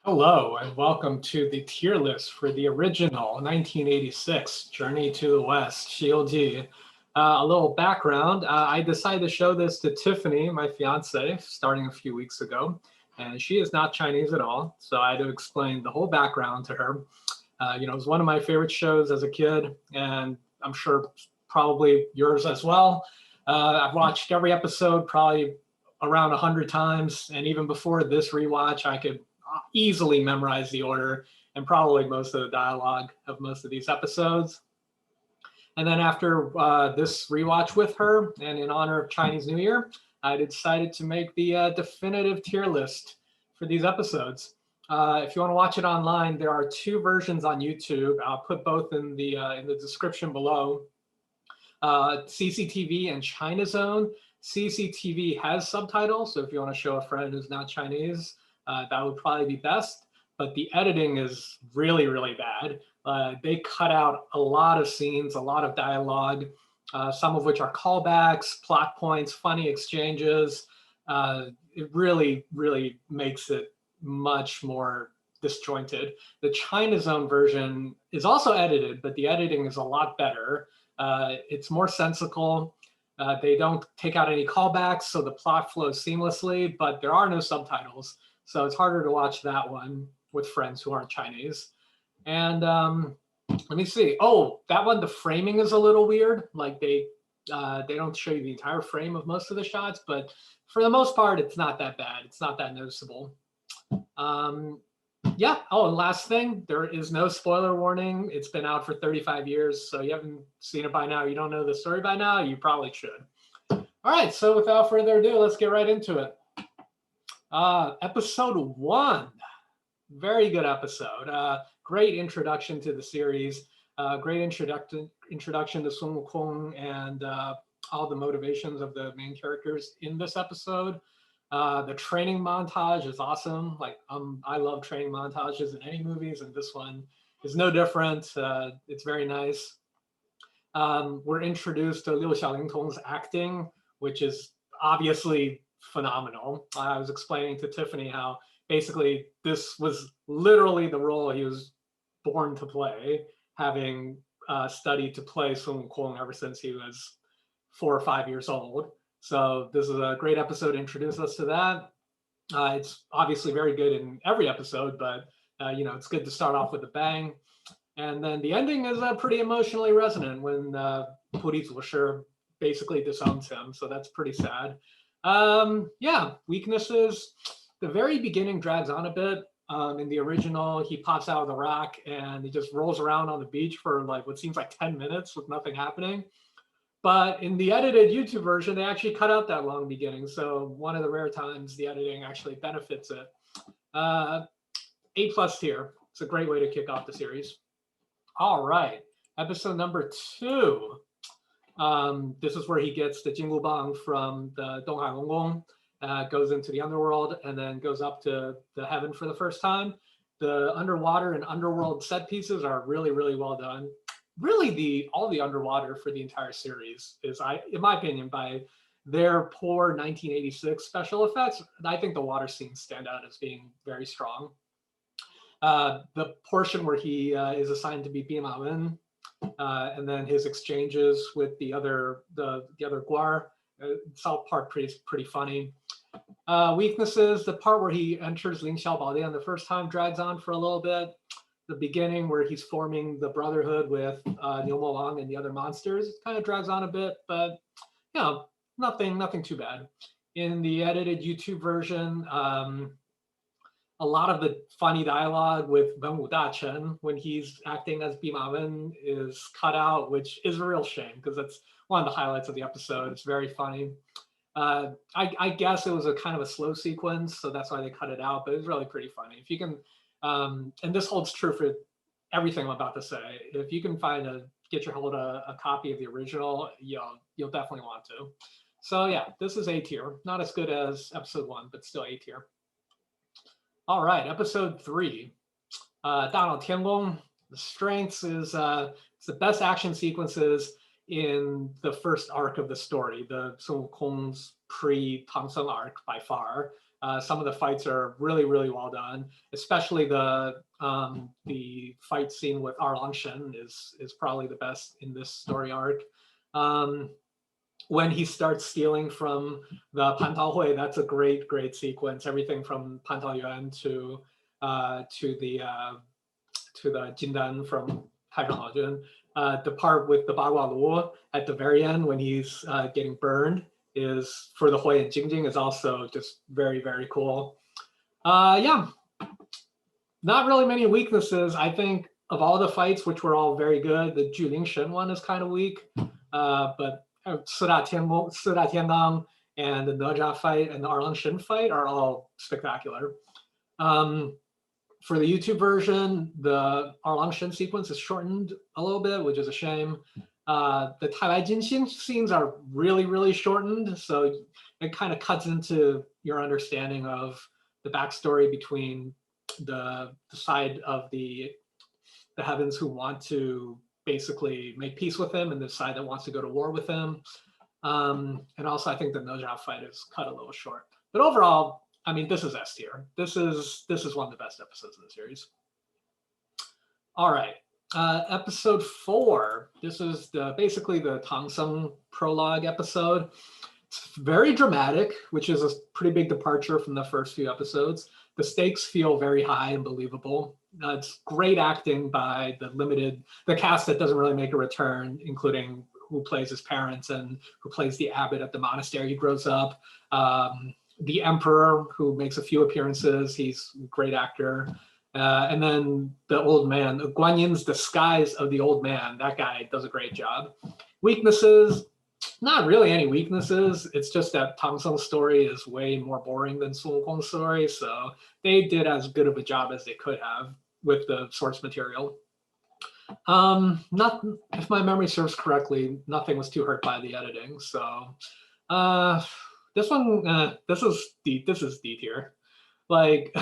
Hello and welcome to the tier list for the original 1986 Journey to the West, Shioji. A little background, I decided to show this to Tiffany, my fiance, starting a few weeks ago, and she is not Chinese at all, so I had to explain the whole background to her. It was one of my favorite shows as a kid, and I'm sure probably yours as well. I've watched every episode probably around 100 times, and even before this rewatch, I could easily memorize the order and probably most of the dialogue of most of these episodes. And then after this rewatch with her, and in honor of Chinese New Year, I decided to make the definitive tier list for these episodes. If you want to watch it online, there are two versions on YouTube. I'll put both in the description below. CCTV and China Zone. CCTV has subtitles, so if you want to show a friend who's not Chinese, that would probably be best. But the editing is really, really bad. They cut out a lot of scenes, a lot of dialogue, some of which are callbacks, plot points, funny exchanges. It really, really makes it much more disjointed. The China Zone version is also edited, but the editing is a lot better. It's more sensical. They don't take out any callbacks, so the plot flows seamlessly, but there are no subtitles. So it's harder to watch that one with friends who aren't Chinese. And let me see. Oh, that one, the framing is a little weird. Like they don't show you the entire frame of most of the shots, but for the most part, it's not that bad. It's not that noticeable. Yeah. Oh, and last thing, there is no spoiler warning. It's been out for 35 years, so you haven't seen it by now. You don't know the story by now. You probably should. All right. So without further ado, let's get right into it. Episode 1, very good episode. Great introduction to the series. Great introduction to Sun Wukong and all the motivations of the main characters in this episode. The training montage is awesome. I love training montages in any movies, and this one is no different. It's very nice. We're introduced to Liu Xiaolingtong's acting, which is obviously phenomenal. I was explaining to Tiffany how basically this was literally the role he was born to play, having studied to play Sun Wukong ever since he was 4 or 5 years old. So this is a great episode to introduce us to that. It's obviously very good in every episode, but it's good to start off with a bang. And then the ending is pretty emotionally resonant when Puri Zuoshi basically disowns him. So that's pretty sad. Yeah, weaknesses. The very beginning drags on a bit. In the original, he pops out of the rock and he just rolls around on the beach for like what seems like 10 minutes with nothing happening. But in the edited YouTube version, they actually cut out that long beginning. So one of the rare times the editing actually benefits it. A+ tier. It's a great way to kick off the series. All right, episode number 2. This is where he gets the Jingu Bang from the Donghai Longgong, goes into the underworld, and then goes up to the heaven for the first time. The underwater and underworld set pieces are really, really well done. Really, all the underwater for the entire series is, in my opinion, by their poor 1986 special effects, I think the water scenes stand out as being very strong. The portion where he is assigned to be Bima Wen, and then his exchanges with the other Guar, it's all part pretty funny. Weaknesses: the part where he enters Ling Xiao Baodian the first time drags on for a little bit. The beginning where he's forming the brotherhood with Niu Mo Wang and the other monsters kind of drags on a bit, but nothing too bad. In the edited YouTube version, a lot of the funny dialogue with Wen Wu Dachen when he's acting as Bima Wen is cut out, which is a real shame because that's one of the highlights of the episode. It's very funny. I guess it was a kind of a slow sequence, so that's why they cut it out, but it's really pretty funny. If you can, and this holds true for everything I'm about to say, if you can get your hold of a copy of the original, you'll definitely want to. So yeah, this is A tier. Not as good as episode 1, but still A tier. All right, episode 3, Danao Tiangong. The strengths is it's the best action sequences in the first arc of the story, the Sun Wukong's pre-Tongsung arc by far. Some of the fights are really, really well done, especially the fight scene with Shen is probably the best in this story arc. When he starts stealing from the Pantao Hui, that's a great, great sequence. Everything from Pantao Yuan to the Jindan from Taizhang Haojun. The part with the Bagua Luo at the very end when he's getting burned is for the Hui and Jingjing is also just very, very cool. Yeah, not really many weaknesses. I think of all the fights, which were all very good, the Juling Shen one is kind of weak, but Sida Tiandang and the Naja fight and the Arlang Shen fight are all spectacular. For the YouTube version, the Arlang Shen sequence is shortened a little bit, which is a shame. The Tai Jinxin scenes are really, really shortened, so it kind of cuts into your understanding of the backstory between the side of the heavens who want to basically make peace with him and the side that wants to go to war with him. And also, I think the Noja fight is cut a little short. But overall, I mean, this is S tier. This is one of the best episodes of the series. All right, episode 4. This is basically the Tongsung Prologue episode. It's very dramatic, which is a pretty big departure from the first few episodes. The stakes feel very high and believable. It's great acting by the cast that doesn't really make a return, including who plays his parents and who plays the abbot at the monastery he grows up. The emperor, who makes a few appearances, he's a great actor. And then the old man, Guan Yin's disguise of the old man, that guy does a great job. Weaknesses, not really any weaknesses. It's just that Tongsung's story is way more boring than Sun Wukong's story, so they did as good of a job as they could have with the source material. Not, if my memory serves correctly, nothing was too hurt by the editing. So this one, this is D tier. Like,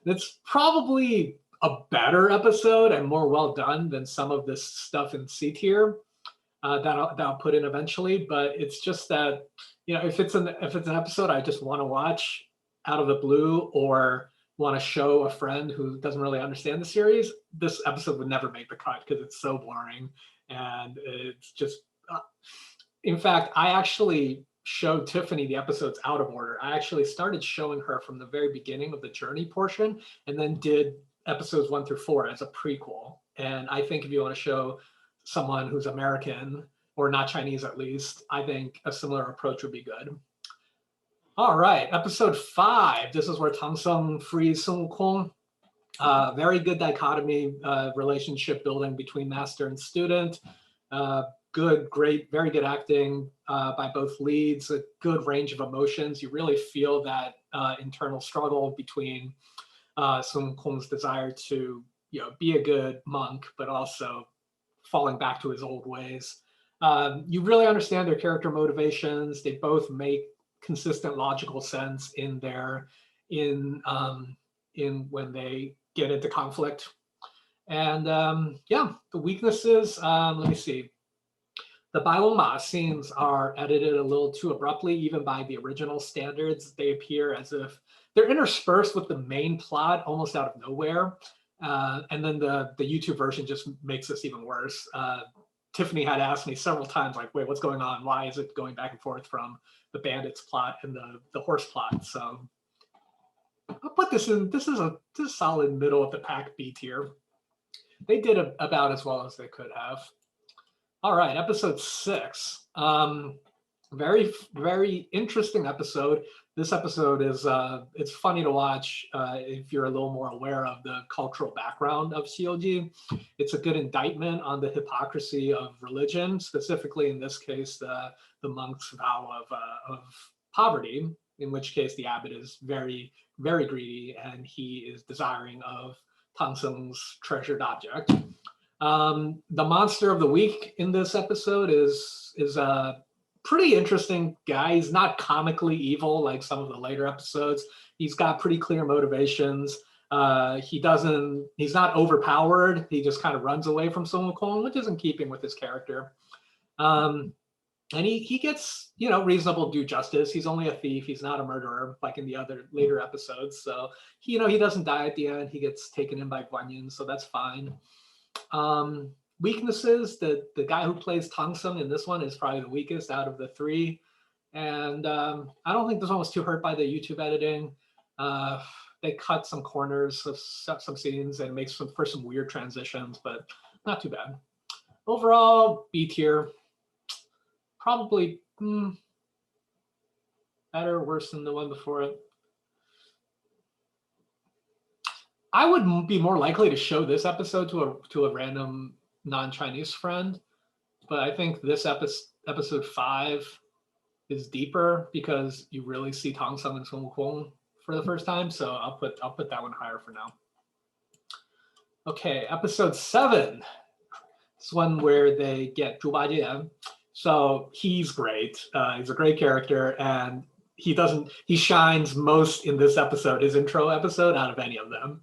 it's probably a better episode and more well done than some of this stuff in C tier that I'll put in eventually. But it's just that, you know, if it's an episode I just want to watch out of the blue or want to show a friend who doesn't really understand the series, this episode would never make the cut because it's so boring and it's just. In fact, I actually showed Tiffany the episodes out of order. I actually started showing her from the very beginning of the journey portion and then did episodes 1 through 4 as a prequel. And I think if you want to show someone who's American or not Chinese at least, I think a similar approach would be good. All right, episode 5. This is where Tongsung frees Sun Wukong. Very good dichotomy, relationship building between master and student. Good, great, very good acting by both leads, a good range of emotions. You really feel that internal struggle between Sun Wukong's desire to, you know, be a good monk, but also falling back to his old ways. You really understand their character motivations. They both make consistent logical sense in when they get into conflict. And yeah, the weaknesses, let me see. The Bailongma scenes are edited a little too abruptly, even by the original standards. They appear as if they're interspersed with the main plot almost out of nowhere. And then the YouTube version just makes this even worse. Tiffany had asked me several times, like, wait, what's going on? Why is it going back and forth from the bandits plot and the horse plot? So I'll put this in, this is a solid middle of the pack B tier. They did about as well as they could have. All right, episode 6. Very, very interesting episode. This episode is, it's funny to watch if you're a little more aware of the cultural background of Xiuji. It's a good indictment on the hypocrisy of religion, specifically in this case, the monk's vow of poverty, in which case the abbot is very, very greedy and he is desiring of Tongsung's treasured object. The monster of the week in this episode is a pretty interesting guy. He's not comically evil like some of the later episodes. He's got pretty clear motivations. He's not overpowered. He just kind of runs away from Sun Wukong, which is in keeping with his character. And he gets, you know, reasonable due justice. He's only a thief. He's not a murderer like in the other later episodes. So you know, he doesn't die at the end. He gets taken in by Guan Yin, so that's fine. Weaknesses, the guy who plays Tongsung in this one is probably the weakest out of the three. And I don't think this one was too hurt by the YouTube editing. They cut some corners of some scenes and makes for some weird transitions, but not too bad. Overall, B tier. Probably better, worse than the one before it. I would be more likely to show this episode to a random non-Chinese friend, but I think this episode 5 is deeper because you really see Tongsung and Sun Wukong for the first time. So I'll put that one higher for now. Okay, episode 7. This one where they get Zhu Bajie. So he's great. He's a great character, and he shines most in this episode, his intro episode, out of any of them.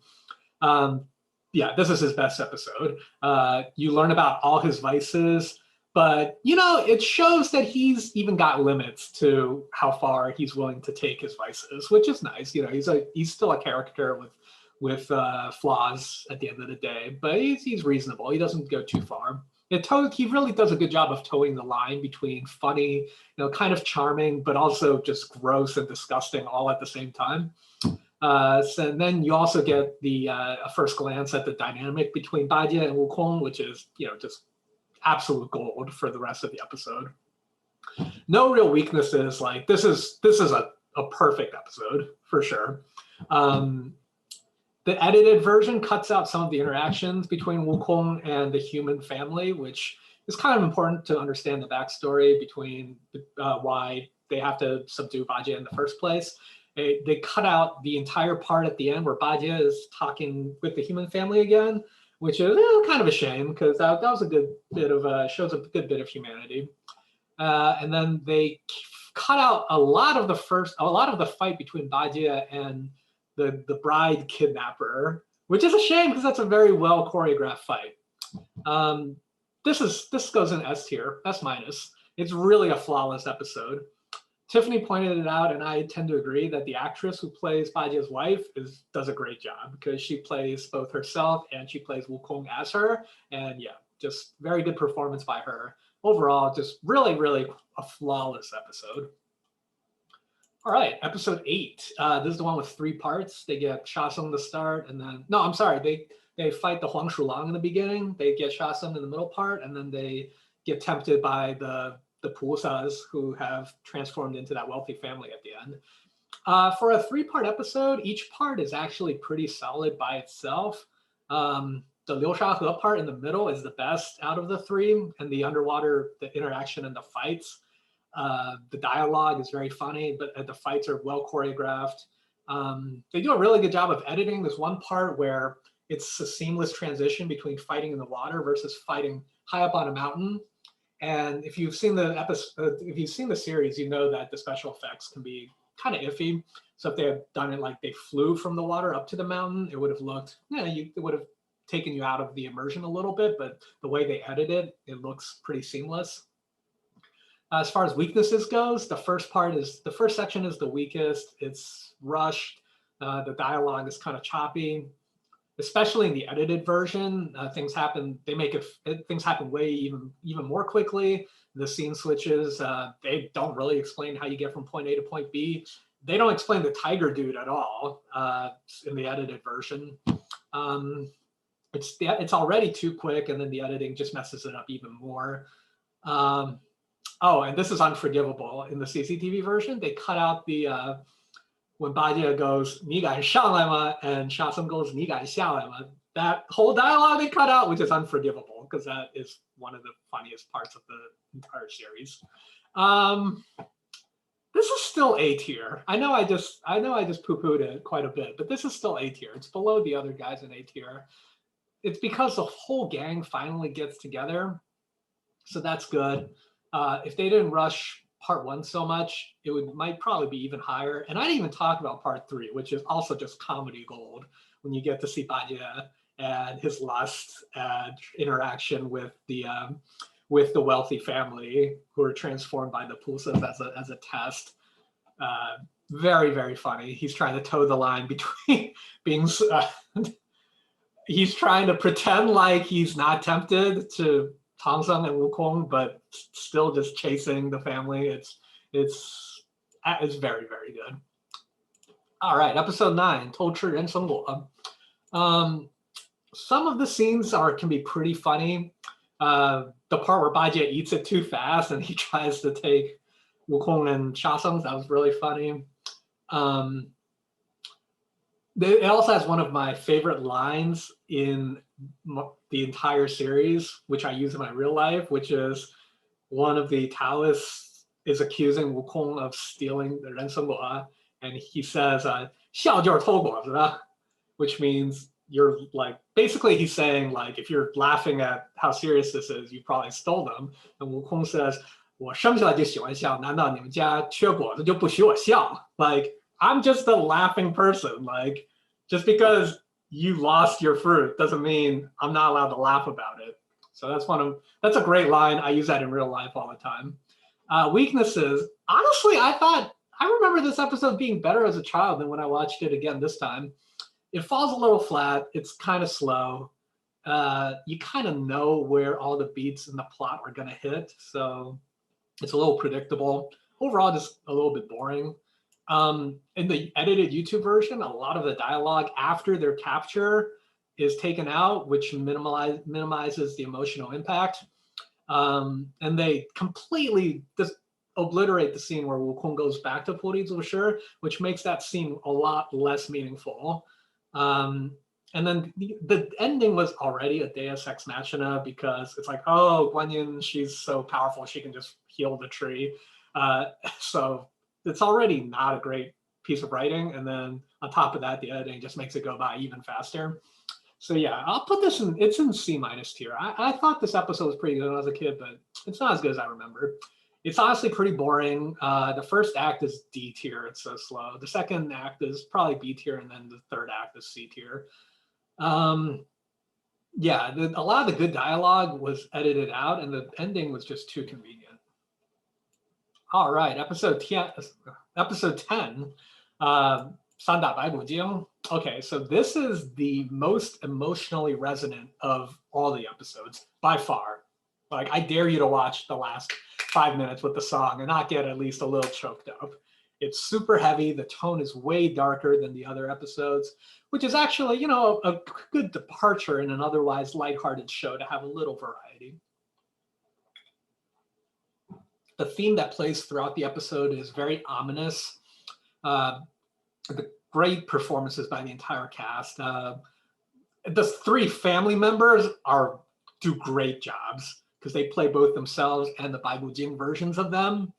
Yeah, this is his best episode. You learn about all his vices, but you know, it shows that he's even got limits to how far he's willing to take his vices, which is nice. You know, he's still a character with flaws at the end of the day, but he's reasonable. He doesn't go too far. He really does a good job of towing the line between funny, you know, kind of charming, but also just gross and disgusting all at the same time. So then you also get a first glance at the dynamic between Bajie and Wukong, which is, you know, just absolute gold for the rest of the episode. No real weaknesses. Like this is a perfect episode for sure. The edited version cuts out some of the interactions between Wukong and the human family, which is kind of important to understand the backstory between why they have to subdue Bajie in the first place. They cut out the entire part at the end where Bajie is talking with the human family again, which is kind of a shame because that was a good bit of shows a good bit of humanity. And then they cut out a lot of the fight between Bajie and the bride kidnapper, which is a shame because that's a very well choreographed fight. This goes in S tier, S minus. It's really a flawless episode. Tiffany pointed it out, and I tend to agree that the actress who plays Bajie's wife does a great job because she plays both herself and she plays Wukong as her. And yeah, just very good performance by her. Overall, just really, really a flawless episode. All right, episode 8. This is the one with 3 parts. They get Shasung to start, and then they fight the Huang Shulang in the beginning. They get Shasung in the middle part, and then they get tempted by the Pusas who have transformed into that wealthy family at the end. For a 3-part episode, each part is actually pretty solid by itself. The Liu Shahe part in the middle is the best out of the 3, and the interaction and the fights. The dialogue is very funny, but the fights are well choreographed. They do a really good job of editing. There's one part where it's a seamless transition between fighting in the water versus fighting high up on a mountain. And if you've seen the series, you know that the special effects can be kind of iffy. So if they had done it like they flew from the water up to the mountain, it would have looked, it would have taken you out of the immersion a little bit. But the way they edit it, it looks pretty seamless. As far as weaknesses goes, the first section is the weakest. It's rushed. The dialogue is kind of choppy, especially in the edited version. Things happen. Things happen way even more quickly. The scene switches. They don't really explain how you get from point A to point B. They don't explain the tiger dude at all in the edited version. It's already too quick, and then the editing just messes it up even more. Oh, and this is unforgivable. In the CCTV version, they cut out when Bajie goes, 你敢上来吗? and Shasung goes, 你敢下来吗? That whole dialogue they cut out, which is unforgivable because that is one of the funniest parts of the entire series. This is still A tier. I know I just poo-pooed it quite a bit, but this is still A tier. It's below the other guys in A tier. It's because the whole gang finally gets together, so that's good. If they didn't rush part 1 so much, might probably be even higher. And I didn't even talk about part 3, which is also just comedy gold when you get to see Bajie and his lust and interaction with the with the wealthy family who are transformed by the pulsas as a test. Very, very funny. He's trying to toe the line between being he's trying to pretend like he's not tempted to Tongsung and Wukong, but still just chasing the family. It's very, very good. All right, episode 9, 偷吃人参果. Some of the scenes can be pretty funny. The part where Bajie eats it too fast and he tries to take Wukong and Shasung's, that was really funny. It also has one of my favorite lines in the entire series, which I use in my real life, which is one of the Taoists is accusing Wukong of stealing the Rensenguo, and he says, 笑就是偷果子, which means you're like, basically he's saying like, if you're laughing at how serious this is, you probably stole them. And Wukong says, 我生下来就喜欢笑，难道你们家缺果子就不许我笑? Like, I'm just a laughing person. Like, just because you lost your fruit doesn't mean I'm not allowed to laugh about it. So that's a great line. I use that in real life all the time. Weaknesses. Honestly, I remember this episode being better as a child than when I watched it again this time. It falls a little flat. It's kind of slow. You kind of know where all the beats in the plot are going to hit. So it's a little predictable. Overall, just a little bit boring. In the edited YouTube version, a lot of the dialogue after their capture is taken out, which minimizes the emotional impact. And they completely just obliterate the scene where Wukong goes back to Puri Zushi, which makes that scene a lot less meaningful. And then the ending was already a Deus Ex Machina because it's like, oh, Guanyin, she's so powerful, she can just heal the tree. So it's already not a great piece of writing. And then on top of that, the editing just makes it go by even faster. So yeah, I'll put this it's in C- tier. I thought this episode was pretty good when I was a kid, but it's not as good as I remember. It's honestly pretty boring. The first act is D tier, it's so slow. The second act is probably B tier, and then the third act is C tier. Yeah, a lot of the good dialogue was edited out, and the ending was just too convenient. All right, episode 10, 三打白骨精. Okay, so this is the most emotionally resonant of all the episodes, by far. Like, I dare you to watch the last 5 minutes with the song and not get at least a little choked up. It's super heavy. The tone is way darker than the other episodes, which is actually, you know, a good departure in an otherwise lighthearted show to have a little variety. The theme that plays throughout the episode is very ominous. The great performances by the entire cast. The 3 family members do great jobs because they play both themselves and the Baibu Jing versions of them.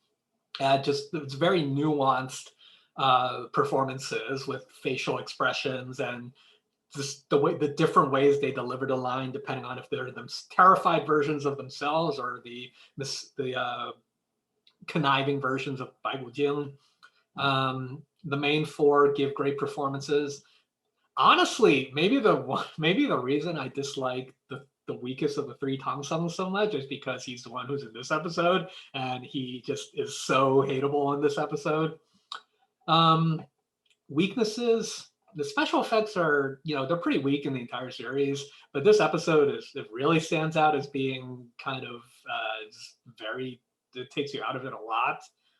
It's very nuanced performances with facial expressions and just the different ways they deliver the line, depending on if they're the terrified versions of themselves or the conniving versions of Baibu Jing. The main 4 give great performances. Honestly, maybe the reason I dislike the weakest of the 3 Tongsung so much is because he's the one who's in this episode, and he just is so hateable in this episode. Weaknesses, the special effects are, you know, they're pretty weak in the entire series, but this episode it really stands out as being kind of it takes you out of it a lot,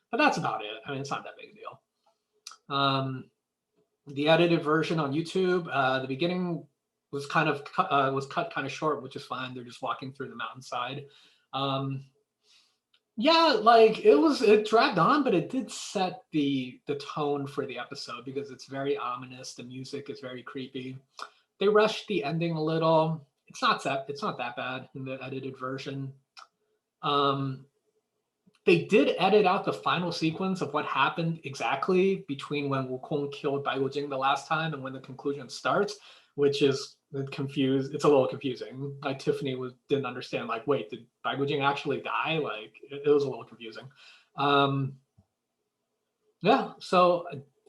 but that's about it. I mean, it's not that big a deal. The edited version on YouTube, the beginning was cut kind of short, which is fine. They're just walking through the mountainside. Yeah, like it dragged on, but it did set the tone for the episode because it's very ominous. The music is very creepy. They rushed the ending a little. It's not that bad in the edited version. They did edit out the final sequence of what happened exactly between when Wukong killed Baigu Jing the last time and when the conclusion starts, which is confused. It's a little confusing. Like Tiffany didn't understand. Like, wait, did Baigu Jing actually die? Like, it was a little confusing. Yeah, so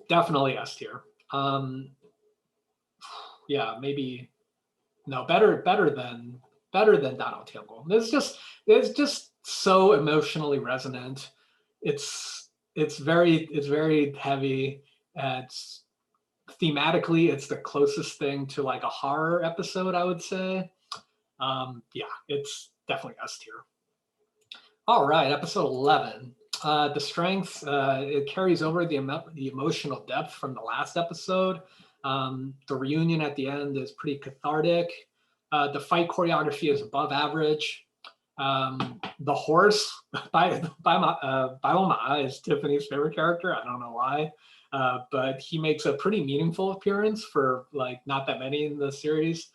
definitely S tier. Yeah, maybe no better than better than Dano Tiangong. It's just so emotionally resonant. It's very heavy. It's thematically, it's the closest thing to like a horror episode, I would say. Yeah, it's definitely S tier. All right, episode 11. The strength, it carries over the emotional depth from the last episode. The reunion at the end is pretty cathartic. The fight choreography is above average. The horse, Baima is Tiffany's favorite character. I don't know why, but he makes a pretty meaningful appearance for like not that many in the series.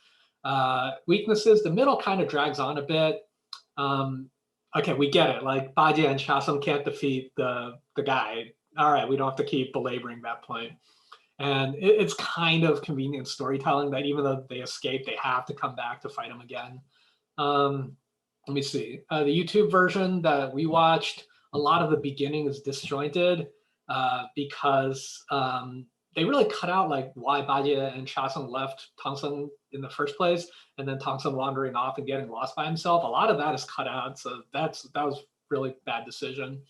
Weaknesses, the middle kind of drags on a bit. Okay, we get it. Like Bajie and Shasum can't defeat the guy. All right, we don't have to keep belaboring that point. And it's kind of convenient storytelling that even though they escape, they have to come back to fight him again. Let me see. The YouTube version that we watched, a lot of the beginning is disjointed because they really cut out like why Bajie and Shasung left Tongsung in the first place, and then Tongsung wandering off and getting lost by himself. A lot of that is cut out, so that was really bad decision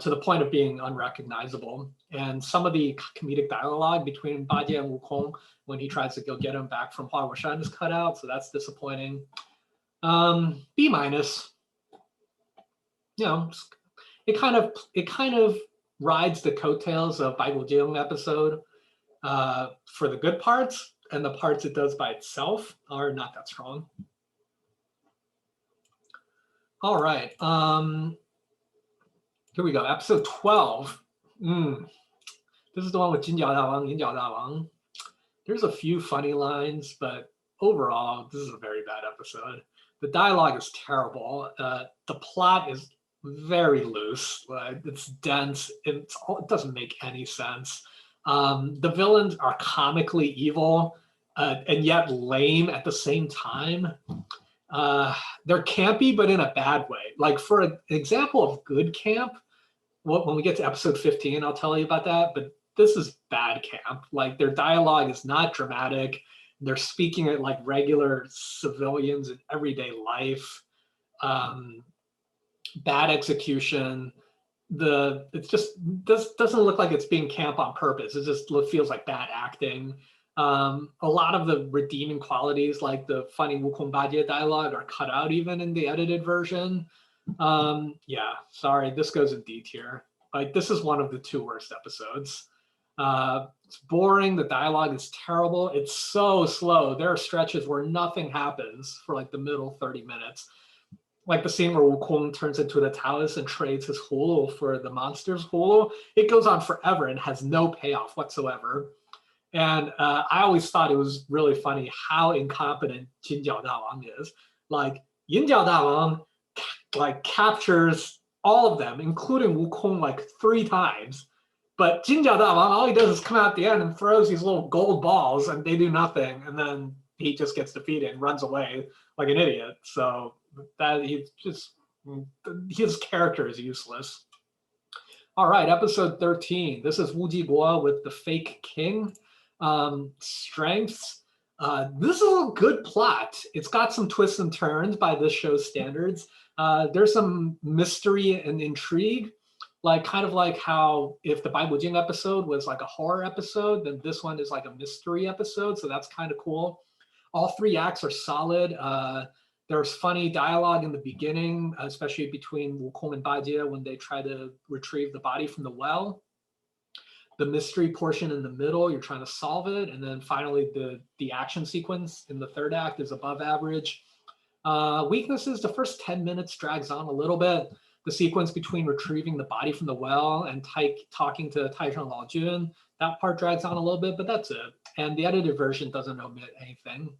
to the point of being unrecognizable. And some of the comedic dialogue between Bajie and Wukong when he tries to go get him back from Hua Wuxian is cut out, so that's disappointing. B minus. You know, it kind of rides the coattails of Bible Jing episode for the good parts, and the parts it does by itself are not that strong. All right. Here we go. Episode 12. This is the one with Jinjiao Dawang, Jinjiao Dawang. There's a few funny lines, but overall, this is a very bad episode. The dialogue is terrible. The plot is very loose. It's dense. It doesn't make any sense. The villains are comically evil and yet lame at the same time. They're campy, but in a bad way. Like for an example of good camp, when we get to episode 15, I'll tell you about that. But this is bad camp. Like their dialogue is not dramatic. They're speaking at like regular civilians in everyday life. Bad execution. It just doesn't look like it's being camp on purpose. It just feels like bad acting. A lot of the redeeming qualities, like the funny Wukong Bajie dialogue, are cut out even in the edited version. Yeah, sorry, this goes in D tier. Like this is one of the two worst episodes. It's boring. The dialogue is terrible. It's so slow. There are stretches where nothing happens for like the middle 30 minutes. Like the scene where Wukong turns into the Taoist and trades his hulu for the monster's hulu. It goes on forever and has no payoff whatsoever. And I always thought it was really funny how incompetent Jinjiao Dawang is. Like Jinjiao Dawang like captures all of them, including Wukong, like 3 times. But Jinjiao Dawang, all he does is come out at the end and throws these little gold balls, and they do nothing. And then he just gets defeated and runs away like an idiot. So that his character is useless. All right, episode 13. This is Wu Jiguo with the fake king. Strengths. This is a good plot. It's got some twists and turns by this show's standards. There's some mystery and intrigue, like kind of like how if the Bible Jing episode was like a horror episode, then this one is like a mystery episode. So that's kind of cool. All 3 acts are solid. There's funny dialogue in the beginning, especially between Wukong and Bajie when they try to retrieve the body from the well. The mystery portion in the middle, you're trying to solve it. And then finally, the action sequence in the 3rd act is above average. Weaknesses, the first 10 minutes drags on a little bit. The sequence between retrieving the body from the well and talking to Taizheng Laojun, that part drags on a little bit, but that's it. And the edited version doesn't omit anything.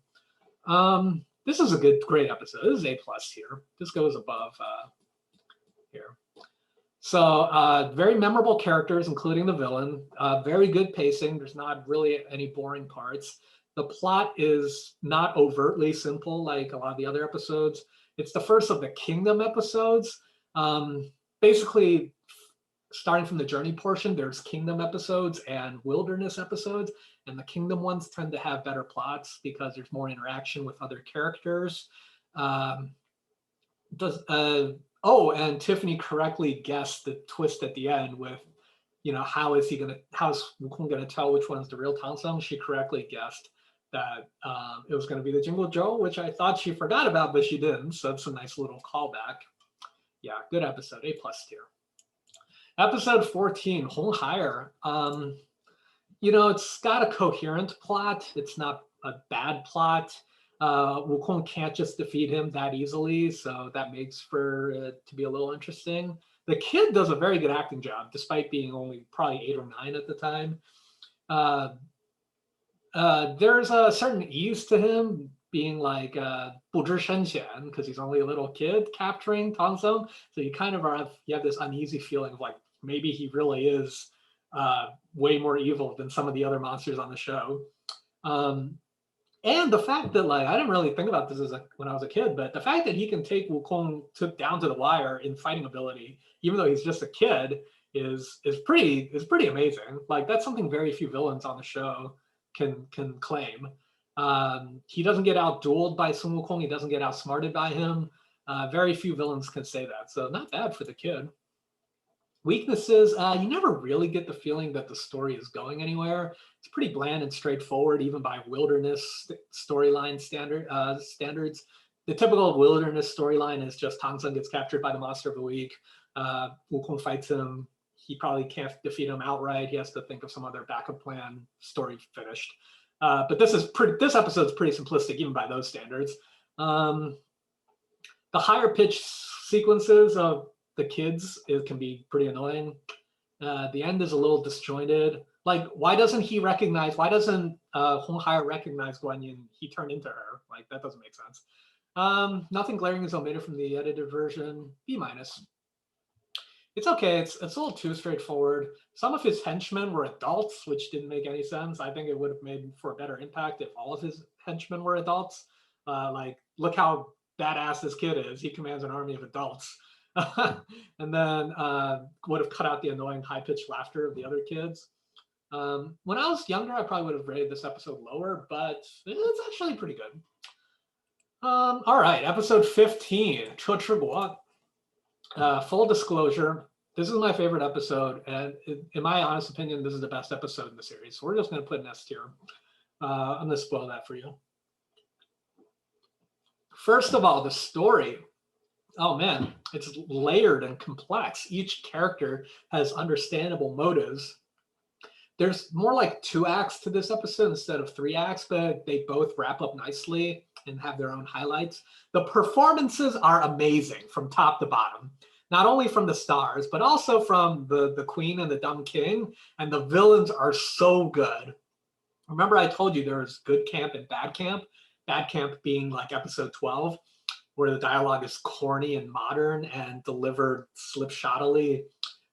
This is a great episode. This is A+ here. This goes above here. So very memorable characters, including the villain. Very good pacing. There's not really any boring parts. The plot is not overtly simple like a lot of the other episodes. It's the first of the Kingdom episodes. Basically, starting from the journey portion, there's Kingdom episodes and Wilderness episodes. And the Kingdom ones tend to have better plots because there's more interaction with other characters. Um, does oh, and Tiffany correctly guessed the twist at the end with, how's Wukong gonna tell which one's the real Tongsung? She correctly guessed that it was going to be the Jingle Joe, which I thought she forgot about, but she didn't. So it's a nice little callback. Yeah, good episode, A+ tier. Episode 14, Hong Hire. It's got a coherent plot. It's not a bad plot. Wukong can't just defeat him that easily, so that makes for it to be a little interesting. The kid does a very good acting job, despite being only probably 8 or 9 at the time. There's a certain ease to him being like 不知深浅 because he's only a little kid capturing Tongsung. So you kind of you have this uneasy feeling of like maybe he really is way more evil than some of the other monsters on the show. And the fact that I didn't really think about this when I was a kid, but the fact that he can take Wukong down to the wire in fighting ability, even though he's just a kid, is pretty amazing. Like that's something very few villains on the show can claim. He doesn't get out-dueled by Sun Wukong. He doesn't get outsmarted by him. Very few villains can say that. So not bad for the kid. Weaknesses, you never really get the feeling that the story is going anywhere. It's pretty bland and straightforward, even by wilderness storyline standards. The typical wilderness storyline is just Tongsung gets captured by the monster of the week. Wukong fights him. He probably can't defeat him outright. He has to think of some other backup plan. Story finished. But this episode's pretty simplistic, even by those standards. The higher pitch sequences of the kids, it can be pretty annoying. The end is a little disjointed. Like, why doesn't Hong Hire recognize Guan Yin? He turned into her. Like, that doesn't make sense. Nothing glaring is omitted from the edited version. B-. It's okay. It's a little too straightforward. Some of his henchmen were adults, which didn't make any sense. I think it would have made for a better impact if all of his henchmen were adults. Look how badass this kid is. He commands an army of adults. And then would have cut out the annoying high-pitched laughter of the other kids. When I was younger, I probably would have rated this episode lower, but it's actually pretty good. All right, episode 15, 车吃国. Full disclosure, this is my favorite episode, and in my honest opinion, this is the best episode in the series. So we're just going to put an S tier. I'm going to spoil that for you. First of all, the story. Oh man, it's layered and complex. Each character has understandable motives. There's more like 2 acts to this episode instead of 3 acts, but they both wrap up nicely and have their own highlights. The performances are amazing from top to bottom, not only from the stars, but also from the queen and the dumb king, and the villains are so good. Remember I told you there's good camp and bad camp being like episode 12, where the dialogue is corny and modern and delivered slipshottily.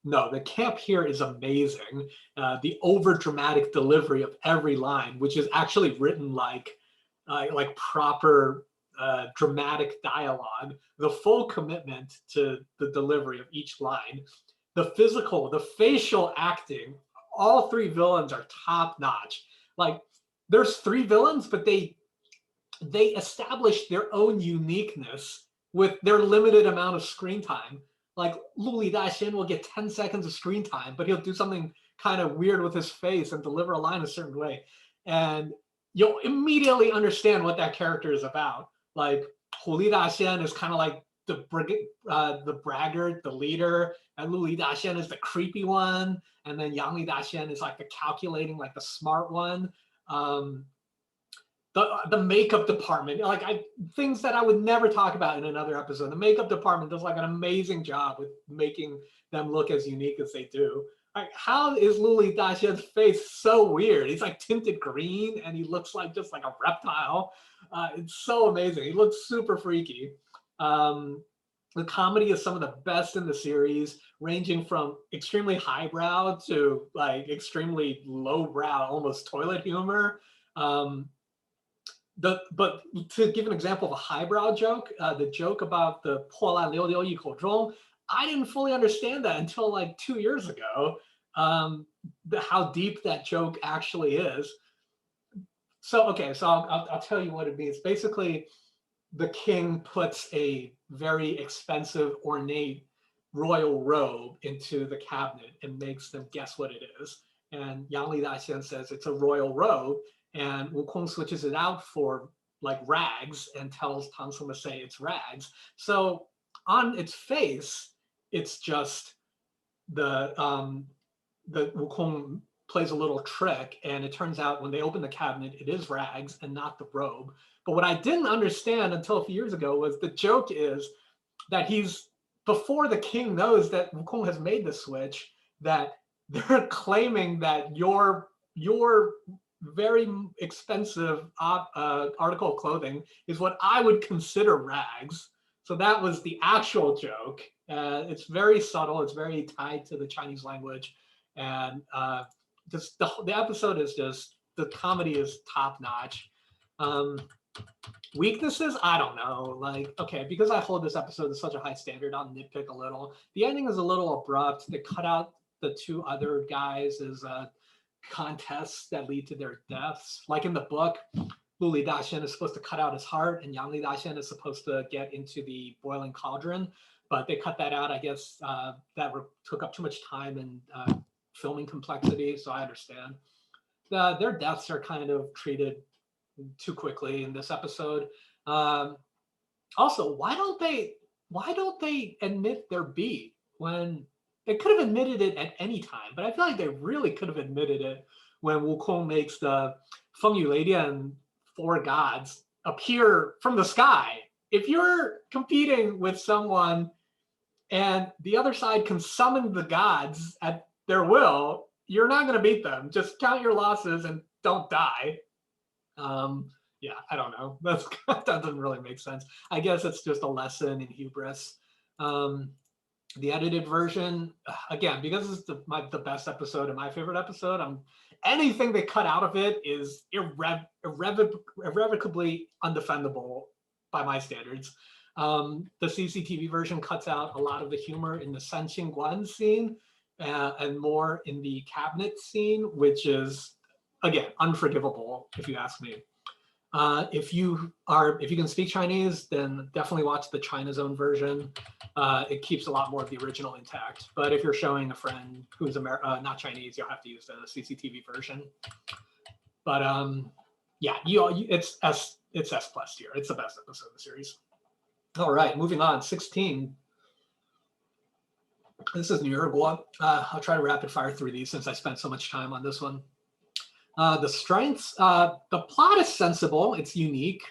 No, the camp here is amazing. The over-dramatic delivery of every line, which is actually written like proper dramatic dialogue, the full commitment to the delivery of each line, the facial acting, all 3 villains are top-notch. Like, there's 3 villains, but they establish their own uniqueness with their limited amount of screen time. Like Lu Li Daxian will get 10 seconds of screen time, but he'll do something kind of weird with his face and deliver a line a certain way. And you'll immediately understand what that character is about. Like Hu Li Daxian is kind of like the braggart, the leader, and Lu Li Daxian is the creepy one. And then Yang Li Daxian is like the calculating, like the smart one. The makeup department, things that I would never talk about in another episode. The makeup department does like an amazing job with making them look as unique as they do. Like, how is Lu Li Daxian's face so weird? He's like tinted green and he looks like just like a reptile. It's so amazing. He looks super freaky. The comedy is some of the best in the series, ranging from extremely highbrow to like extremely lowbrow, almost toilet humor. But to give an example of a highbrow joke, the joke about the 破烂溜溜一口钟, I didn't fully understand that until like 2 years ago, how deep that joke actually is. So, okay, so I'll tell you what it means. Basically, the king puts a very expensive, ornate royal robe into the cabinet and makes them guess what it is. And Yang Li Daxian says it's a royal robe, and Wukong switches it out for like rags and tells Tongsung to say it's rags. So on its face, it's just the Wukong plays a little trick, and it turns out when they open the cabinet, it is rags and not the robe. But what I didn't understand until a few years ago was the joke is that before the king knows that Wukong has made the switch, that they're claiming that your very expensive article of clothing is what I would consider rags. So that was the actual joke. It's very subtle. It's very tied to the Chinese language. And just the episode is just, the comedy is top notch. Weaknesses, I don't know. Like, okay, because I hold this episode to such a high standard, I'll nitpick a little. The ending is a little abrupt. They cut out the two other guys as contests that lead to their deaths. Like in the book, Lu Li Daxian is supposed to cut out his heart, and Yang Li Daxian is supposed to get into the boiling cauldron. But they cut that out. I guess that took up too much time and filming complexity, so I understand. Their deaths are kind of treated too quickly in this episode. Also, why don't they admit their beat when they could have admitted it at any time? But I feel like they really could have admitted it when Wukong makes the Feng Yu Lady and four gods appear from the sky. If you're competing with someone and the other side can summon the gods at their will, you're not going to beat them. Just count your losses and don't die. Yeah, I don't know. That doesn't really make sense. I guess it's just a lesson in hubris. The edited version, again, because it's the best episode and my favorite episode, anything they cut out of it is irrevocably undefendable by my standards. The CCTV version cuts out a lot of the humor in the Sanqing Guan scene and more in the cabinet scene, which is, again, unforgivable if you ask me. If you can speak Chinese, then definitely watch the China Zone version. It keeps a lot more of the original intact. But if you're showing a friend who's not Chinese, you'll have to use the CCTV version. But yeah, it's S+ tier. It's the best episode of the series. All right, moving on. 16. This is New Uruguay. I'll try to rapid fire through these since I spent so much time on this one. The strengths, the plot is sensible. It's unique,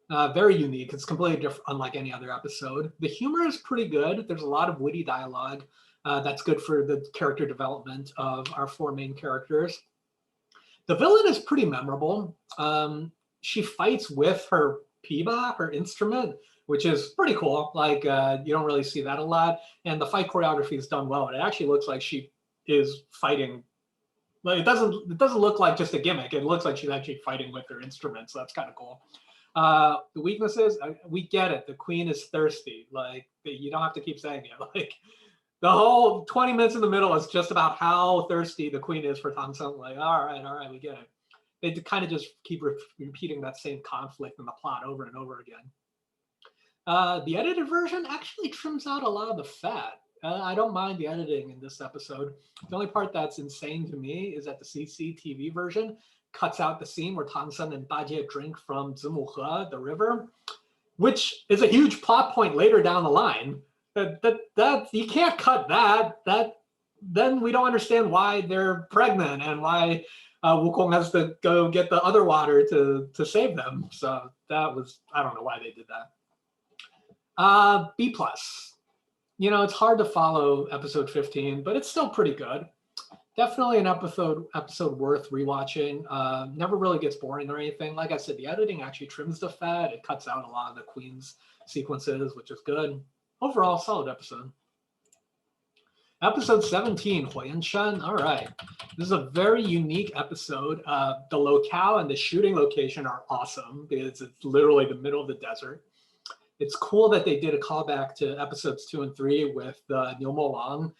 very unique. It's completely different, unlike any other episode. The humor is pretty good. There's a lot of witty dialogue. That's good for the character development of our four main characters. The villain is pretty memorable. She fights with her piba, her instrument, which is pretty cool. Like, you don't really see that a lot. And the fight choreography is done well. It actually looks like she is fighting. Like, it doesn't look like just a gimmick. It looks like she's actually fighting with her instrument, so that's kind of cool. The weaknesses, we get it. The queen is thirsty. Like, you don't have to keep saying it. Like, the whole 20 minutes in the middle is just about how thirsty the queen is for Tongsung. Like, all right, we get it. They kind of just keep repeating that same conflict in the plot over and over again. The edited version actually trims out a lot of the fat. I don't mind the editing in this episode. The only part that's insane to me is that the CCTV version cuts out the scene where Tongsung and Bajie drink from Zimuhe, the river, which is a huge plot point later down the line. That you can't cut that. Then we don't understand why they're pregnant and why Wukong has to go get the other water to save them. So that was, I don't know why they did that. B+. You know, it's hard to follow episode 15, but it's still pretty good. Definitely an episode worth rewatching. Never really gets boring or anything. Like I said, the editing actually trims the fat. It cuts out a lot of the Queen's sequences, which is good. Overall, solid episode. Episode 17, Huayanshan. All right. This is a very unique episode. The locale and the shooting location are awesome because it's literally the middle of the desert. It's cool that they did a callback to episodes 2 and 3 with the Niu Mo Wang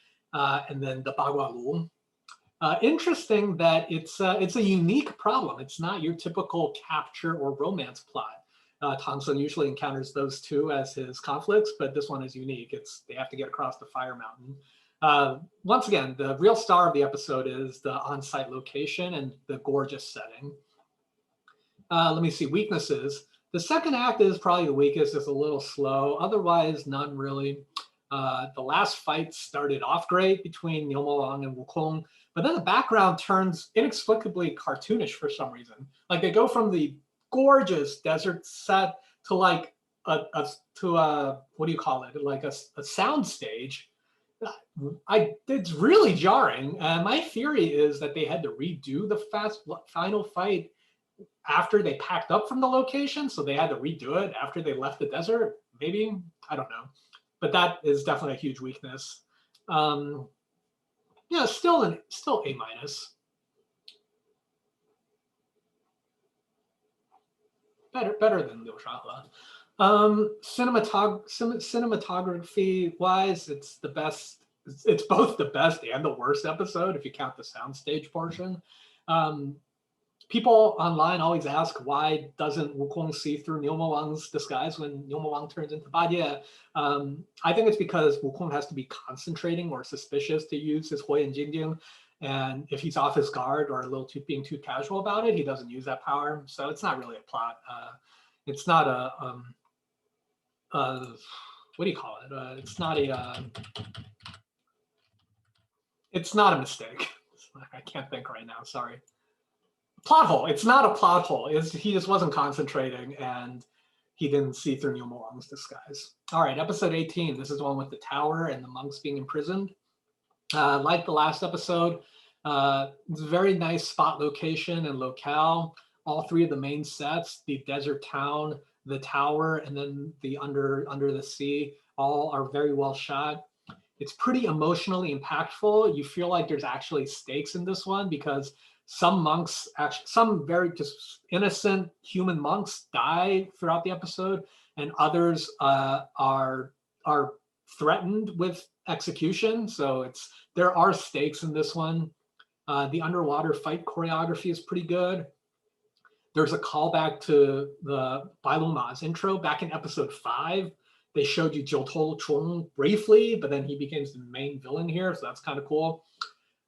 and then the Bagua Lu. Interesting that it's a unique problem. It's not your typical capture or romance plot. Tongsung usually encounters those two as his conflicts, but this one is unique. They have to get across the fire mountain. Once again, the real star of the episode is the on-site location and the gorgeous setting. Let me see, weaknesses. The second act is probably the weakest. It's a little slow. Otherwise, none really. The last fight started off great between Niu Wang and Wukong, but then the background turns inexplicably cartoonish for some reason. Like they go from the gorgeous desert set to like what do you call it? Like a sound stage. It's really jarring. My theory is that they had to redo the final fight after they packed up from the location, so they had to redo it after they left the desert. Maybe, I don't know, but that is definitely a huge weakness. Yeah, still A minus. Better than Liu Shahe. Cinematography wise, it's the best. It's both the best and the worst episode if you count the soundstage portion. People online always ask, why doesn't Wukong see through Niu Wang's disguise when Niu Wang turns into Bajie? I think it's because Wukong has to be concentrating or suspicious to use his Hui and Jingjing. And if he's off his guard or being too casual about it, he doesn't use that power. So it's not really a plot. It's not what do you call it? It's not a mistake. I can't think right now, sorry. Plot hole. It's not a plot hole. He just wasn't concentrating and he didn't see through Niu Wang's disguise. All right, episode 18. This is the one with the tower and the monks being imprisoned. Like the last episode, it's a very nice spot location and locale. All three of the main sets, the desert town, the tower, and then the under the sea, all are very well shot. It's pretty emotionally impactful. You feel like there's actually stakes in this one because some monks, some very just innocent human monks die throughout the episode, and others are threatened with execution. So there are stakes in this one. The underwater fight choreography is pretty good. There's a callback to the Bailong Ma's intro back in episode 5. They showed you Jiutou Chong briefly, but then he becomes the main villain here, so that's kind of cool.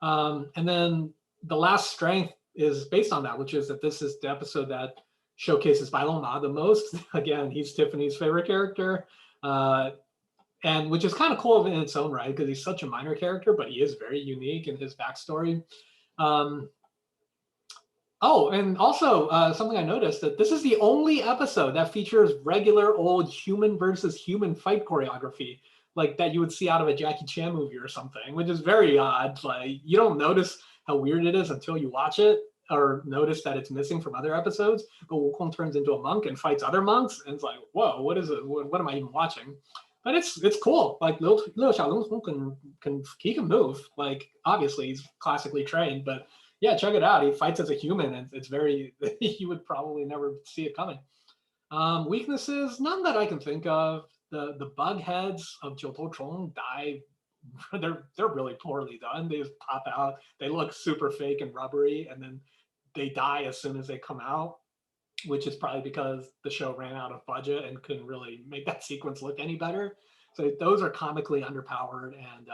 And then the last strength is based on that, which is that this is the episode that showcases Bailong Ma the most. Again, he's Tiffany's favorite character, and which is kind of cool in its own right because he's such a minor character, but he is very unique in his backstory. Oh, and also something I noticed that this is the only episode that features regular old human versus human fight choreography, like that you would see out of a Jackie Chan movie or something, which is very odd. Like you don't notice how weird it is until you watch it or notice that it's missing from other episodes. But Wukong turns into a monk and fights other monks, and it's like, whoa, what is it? What am I even watching? But it's cool. Like Liu Xiaolong can move. Like obviously he's classically trained, but yeah, check it out. He fights as a human, and it's very. You would probably never see it coming. Weaknesses, none that I can think of. The bug heads of Jiutou Chong die. They're really poorly done. They just pop out. They look super fake and rubbery, and then they die as soon as they come out, which is probably because the show ran out of budget and couldn't really make that sequence look any better. So those are comically underpowered, and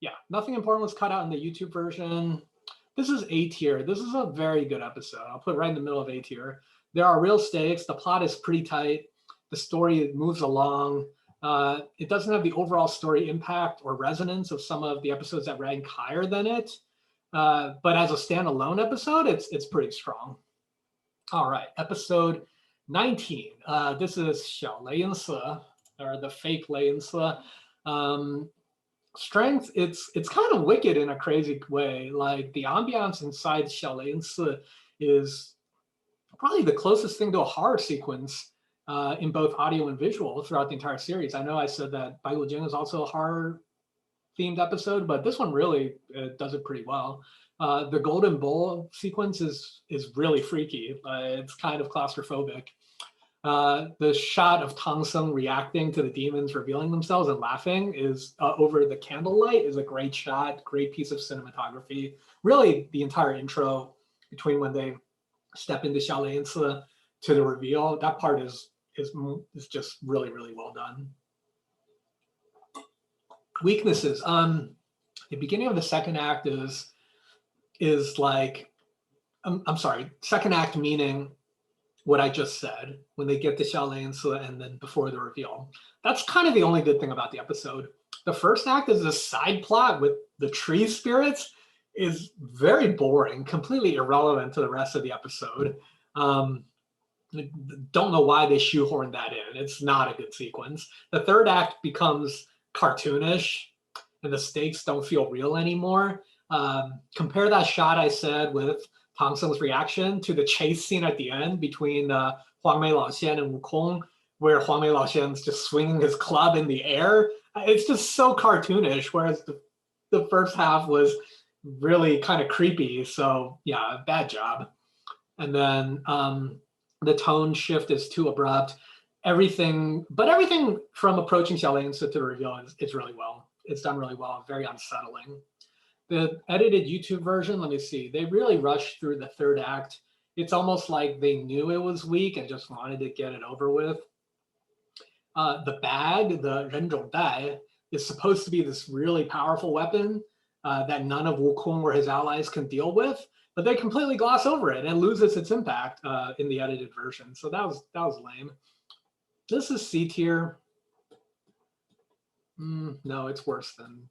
yeah, nothing important was cut out in the YouTube version. This is A tier. This is a very good episode. I'll put it right in the middle of A tier. There are real stakes. The plot is pretty tight. The story moves along. It doesn't have the overall story impact or resonance of some of the episodes that rank higher than it. But as a standalone episode, it's pretty strong. All right, episode 19. This is Xiao Lei Yin Si, or the fake Lei Yin Si. Strength, it's kind of wicked in a crazy way. Like the ambiance inside Xiao Lei Yin Si is probably the closest thing to a horror sequence in both audio and visual throughout the entire series. I know I said that Bai Wu Jing is also a horror themed episode, but this one really does it pretty well. The Golden Bowl sequence is really freaky. It's kind of claustrophobic. The shot of Tongsung reacting to the demons revealing themselves and laughing is over the candlelight is a great shot, great piece of cinematography. Really, the entire intro between when they step into Xiao Lei Yin Si to the reveal. That part is just really, really well done. Weaknesses. The beginning of the second act is like, I'm sorry, second act meaning what I just said, when they get to Xiaolin and then before the reveal. That's kind of the only good thing about the episode. The first act is a side plot with the tree spirits is very boring, completely irrelevant to the rest of the episode. Don't know why they shoehorned that in. It's not a good sequence. The third act becomes cartoonish and the stakes don't feel real anymore. Compare that shot I said with Tongsung's reaction to the chase scene at the end between Huang Mei Laoxian and Wukong, where Huang Mei Laoxian's just swinging his club in the air. It's just so cartoonish, whereas the first half was really kind of creepy. So yeah, bad job. And then the tone shift is too abrupt. Everything from approaching Xiaolin to the reveal is really well. It's done really well, very unsettling. The edited YouTube version, let me see, they really rushed through the third act. It's almost like they knew it was weak and just wanted to get it over with. The bag, the Renzhou Dai, is supposed to be this really powerful weapon that none of Wukong or his allies can deal with, but they completely gloss over it and loses its impact in the edited version. So that was lame. This is C tier. No, it's worse than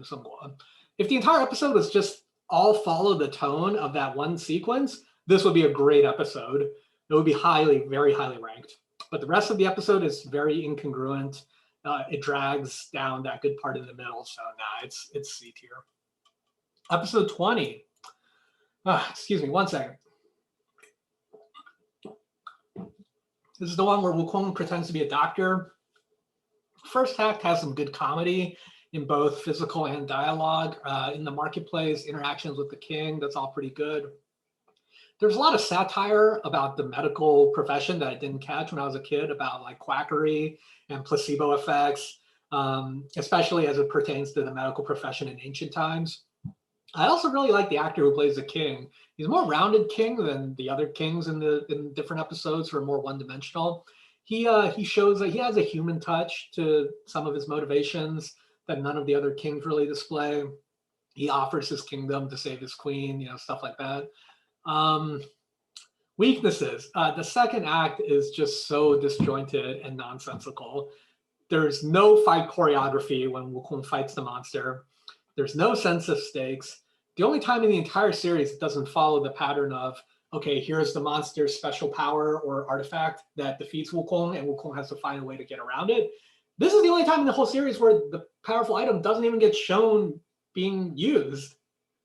Songguo. If the entire episode was just all follow the tone of that one sequence, this would be a great episode. It would be very highly ranked. But the rest of the episode is very incongruent. It drags down that good part in the middle. So nah, it's C tier. Episode 20. Excuse me, one second. This is the one where Wukong pretends to be a doctor. First act has some good comedy in both physical and dialogue. In the marketplace, interactions with the king, that's all pretty good. There's a lot of satire about the medical profession that I didn't catch when I was a kid, about like quackery and placebo effects, especially as it pertains to the medical profession in ancient times. I also really like the actor who plays the king. He's a more rounded king than the other kings in different episodes who are more one-dimensional. He shows that he has a human touch to some of his motivations that none of the other kings really display. He offers his kingdom to save his queen, stuff like that. Weaknesses. The second act is just so disjointed and nonsensical. There's no fight choreography when Wukong fights the monster. There's no sense of stakes. The only time in the entire series it doesn't follow the pattern of, okay, here's the monster's special power or artifact that defeats Wukong, and Wukong has to find a way to get around it. This is the only time in the whole series where the powerful item doesn't even get shown being used.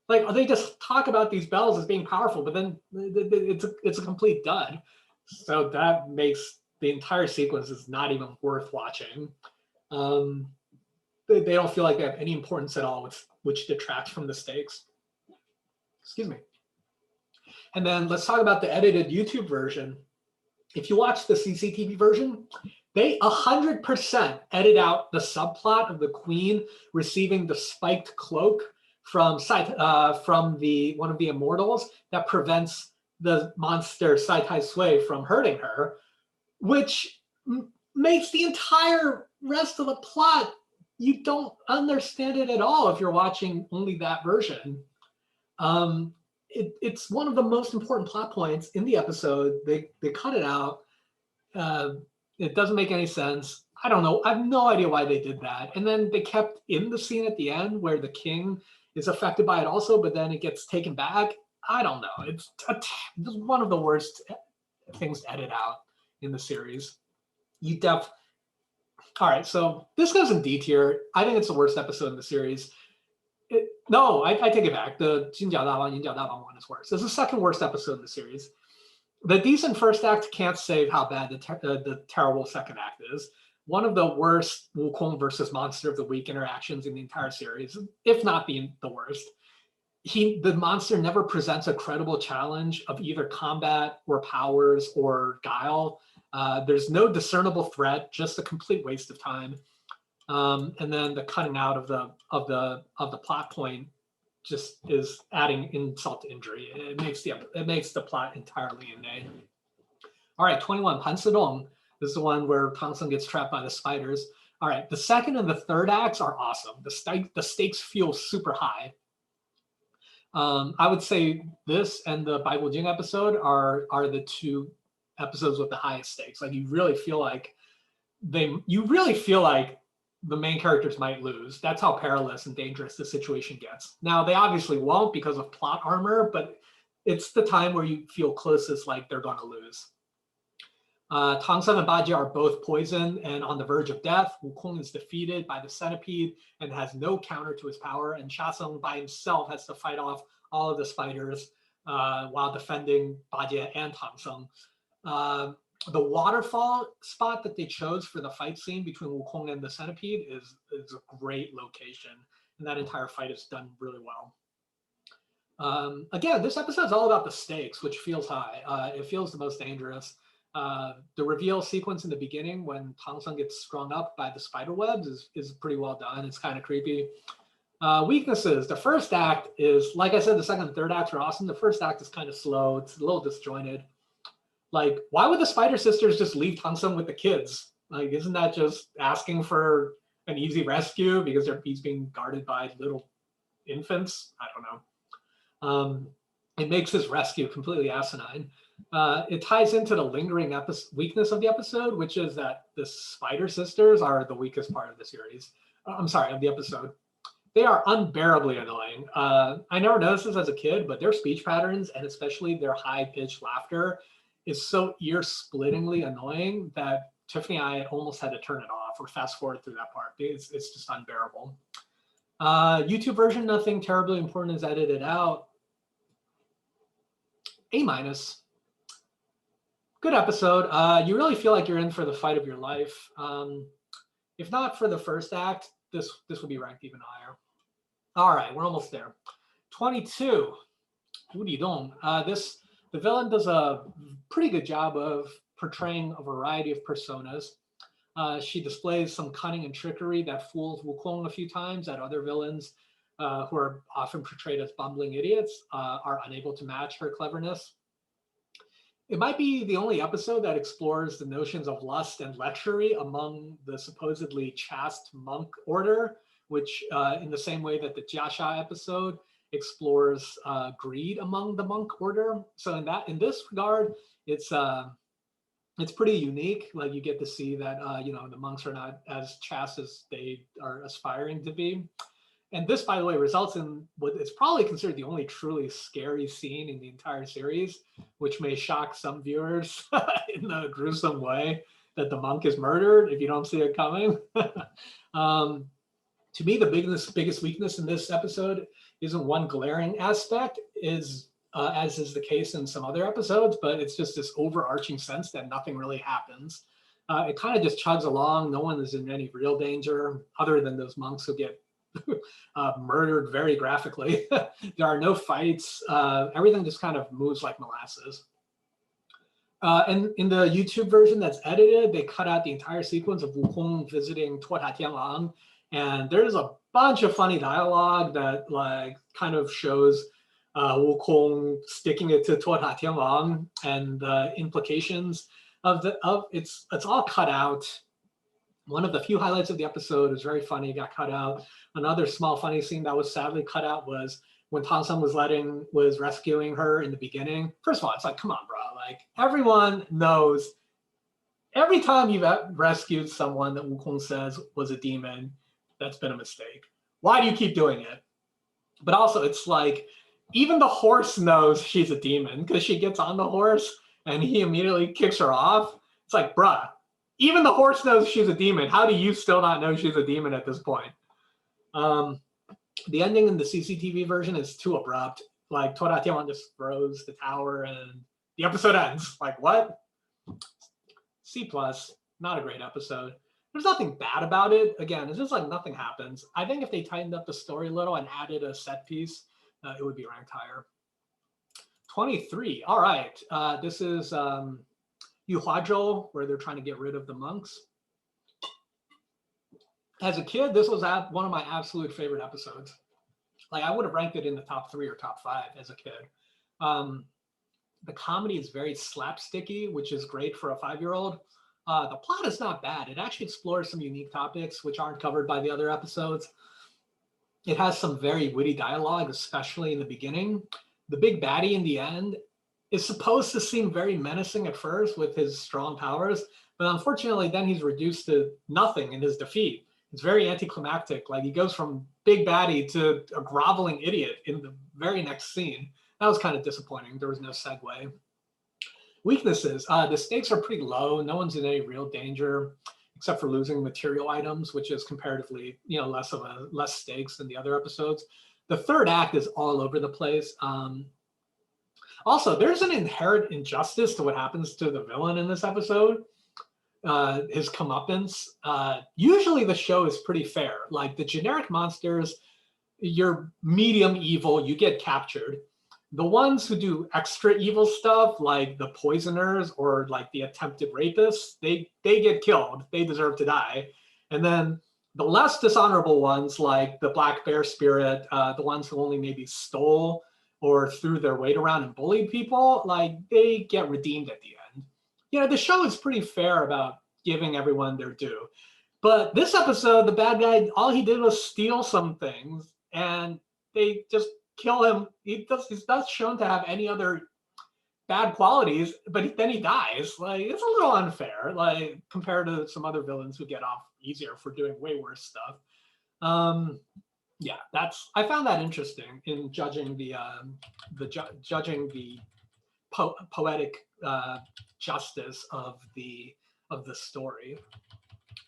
Like, they just talk about these bells as being powerful, but then it's a complete dud. So that makes the entire sequence is not even worth watching. They don't feel like they have any importance at all, which detracts from the stakes. Excuse me. And then let's talk about the edited YouTube version. If you watch the CCTV version, they 100% edit out the subplot of the queen receiving the spiked cloak from one of the immortals that prevents the monster Sai Tai Sui from hurting her, which makes the entire rest of the plot, you don't understand it at all if you're watching only that version. It's one of the most important plot points in the episode. They cut it out. It doesn't make any sense. I don't know. I have no idea why they did that. And then they kept in the scene at the end where the king is affected by it also, but then it gets taken back. I don't know. It's one of the worst things to edit out in the series. All right, so this goes in D tier. I think it's the worst episode in the series. I take it back. The Jinjiao Daban, Yinjiao Daban one is worse. This is the second worst episode in the series. The decent first act can't save how bad the terrible second act is. One of the worst Wukong versus Monster of the Week interactions in the entire series, if not the worst. The monster never presents a credible challenge of either combat or powers or guile. There's no discernible threat, just a complete waste of time. And then the cutting out of the plot point just is adding insult to injury. It makes the plot entirely inane. All right, 21, Pansidong. This is the one where Tongsung gets trapped by the spiders. All right, the second and the third acts are awesome. The stakes feel super high. I would say this and the Bible Jing episode are the two episodes with the highest stakes. Like you really feel like the main characters might lose. That's how perilous and dangerous the situation gets. Now they obviously won't because of plot armor, but it's the time where you feel closest like they're going to lose. Tongsung and Bajie are both poisoned and on the verge of death. Wukong is defeated by the centipede and has no counter to his power. And Chasung by himself has to fight off all of the spiders while defending Bajie and Tongsung. The waterfall spot that they chose for the fight scene between Wukong and the centipede is a great location. And that entire fight is done really well. Again, this episode is all about the stakes, which feels high. It feels the most dangerous. The reveal sequence in the beginning when Tongsung gets strung up by the spider webs is pretty well done. It's kind of creepy. Weaknesses. The first act is, like I said, the second and third acts are awesome. The first act is kind of slow. It's a little disjointed. Like, why would the Spider Sisters just leave Tongsung with the kids? Like, isn't that just asking for an easy rescue because he's being guarded by little infants? I don't know. It makes his rescue completely asinine. It ties into the lingering weakness of the episode, which is that the Spider Sisters are the weakest part of the series. I'm sorry, of the episode. They are unbearably annoying. I never noticed this as a kid, but their speech patterns and especially their high-pitched laughter is so ear-splittingly annoying that Tiffany and I almost had to turn it off or fast forward through that part. It's just unbearable. YouTube version, nothing terribly important is edited out. A-. Good episode. You really feel like you're in for the fight of your life. If not for the first act, this would be ranked even higher. All right, we're almost there. 22, Wudidong. The villain does a pretty good job of portraying a variety of personas. She displays some cunning and trickery that fools Wukong a few times that other villains, who are often portrayed as bumbling idiots, are unable to match her cleverness. It might be the only episode that explores the notions of lust and lechery among the supposedly chaste monk order, which in the same way that the Jiasha episode explores greed among the monk order. So in this regard, it's pretty unique. Like you get to see that the monks are not as chaste as they are aspiring to be. And this, by the way, results in what is probably considered the only truly scary scene in the entire series, which may shock some viewers in a gruesome way, that the monk is murdered if you don't see it coming. To me, the biggest weakness in this episode isn't one glaring aspect, as is the case in some other episodes, but it's just this overarching sense that nothing really happens. It kind of just chugs along. No one is in any real danger other than those monks who get murdered very graphically. There are no fights. Everything just kind of moves like molasses. And in the YouTube version that's edited, they cut out the entire sequence of Wukong visiting Tuota Tianlang. And there's a bunch of funny dialogue that like kind of shows Wukong sticking it to Tuota Tianlang and the implications of it's all cut out. One of the few highlights of the episode is very funny. It got cut out. Another small funny scene that was sadly cut out was when Tongsung was rescuing her in the beginning. First of all, it's like, come on, bro. Like everyone knows. Every time you've rescued someone that Wukong says was a demon, that's been a mistake. Why do you keep doing it? But also, it's like even the horse knows she's a demon because she gets on the horse and he immediately kicks her off. It's like, bruh. Even the horse knows she's a demon. How do you still not know she's a demon at this point? The ending in the CCTV version is too abrupt. Like, Tuota Tianlang just throws the tower and the episode ends. Like, what? C+, not a great episode. There's nothing bad about it. Again, it's just like nothing happens. I think if they tightened up the story a little and added a set piece, it would be ranked higher. 23, all right. This is... Yujo, where they're trying to get rid of the monks. As a kid, this was one of my absolute favorite episodes. Like I would have ranked it in the top 3 or top 5 as a kid. The comedy is very slapsticky, which is great for a 5-year-old. The plot is not bad. It actually explores some unique topics which aren't covered by the other episodes. It has some very witty dialogue, especially in the beginning. The big baddie in the end is supposed to seem very menacing at first with his strong powers, but unfortunately then he's reduced to nothing in his defeat. It's very anticlimactic. Like he goes from big baddie to a groveling idiot in the very next scene. That was kind of disappointing. There was no segue. Weaknesses. The stakes are pretty low. No one's in any real danger, except for losing material items, which is comparatively, less stakes than the other episodes. The third act is all over the place. Also, there's an inherent injustice to what happens to the villain in this episode. His comeuppance. Usually the show is pretty fair. Like the generic monsters, you're medium evil, you get captured. The ones who do extra evil stuff, like the poisoners or like the attempted rapists, they get killed. They deserve to die. And then the less dishonorable ones, like the black bear spirit, the ones who only maybe stole or threw their weight around and bullied people, like they get redeemed at the end. The show is pretty fair about giving everyone their due. But this episode, the bad guy, all he did was steal some things and they just kill him. He's not shown to have any other bad qualities, but then he dies. Like it's a little unfair, like compared to some other villains who get off easier for doing way worse stuff. I found that interesting in judging the poetic justice of the story.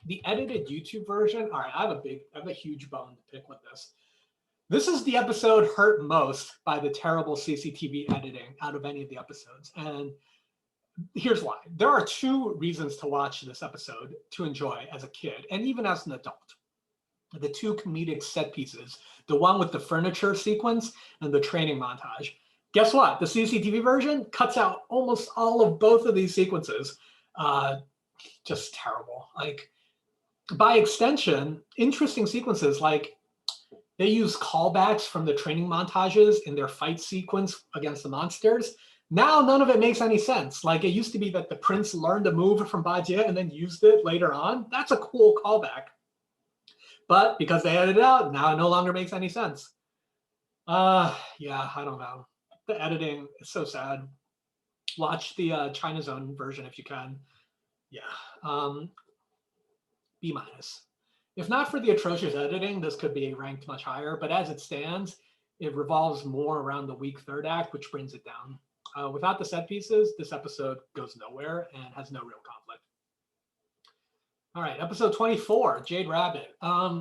The edited YouTube version. All right, I have a huge bone to pick with this. This is the episode hurt most by the terrible CCTV editing out of any of the episodes. And here's why. There are two reasons to watch this episode to enjoy as a kid and even as an adult. The two comedic set pieces, the one with the furniture sequence and the training montage. Guess what? The CCTV version cuts out almost all of both of these sequences. Just terrible. Like, by extension, interesting sequences like they use callbacks from the training montages in their fight sequence against the monsters. Now, none of it makes any sense. Like, it used to be that the prince learned a move from Bajie and then used it later on. That's a cool callback. But because they edited it out, now it no longer makes any sense. I don't know. The editing is so sad. Watch the China Zone version if you can. B-. If not for the atrocious editing, this could be ranked much higher, but as it stands, it revolves more around the weak third act, which brings it down. Without the set pieces, this episode goes nowhere and has no real conflict. All right, episode 24, Jade Rabbit.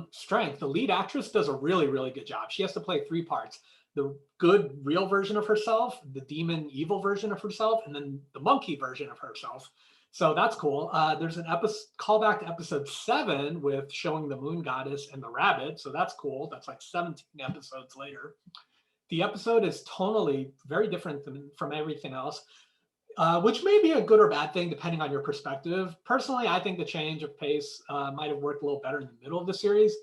Strength. The lead actress does a really, really good job. She has to play 3 parts. The good, real version of herself, the demon, evil version of herself, and then the monkey version of herself. So that's cool. There's an callback to episode 7 with showing the moon goddess and the rabbit. So that's cool. That's like 17 episodes later. The episode is tonally very different from everything else, which may be a good or bad thing depending on your perspective. Personally, I think the change of pace might have worked a little better in the middle of the series.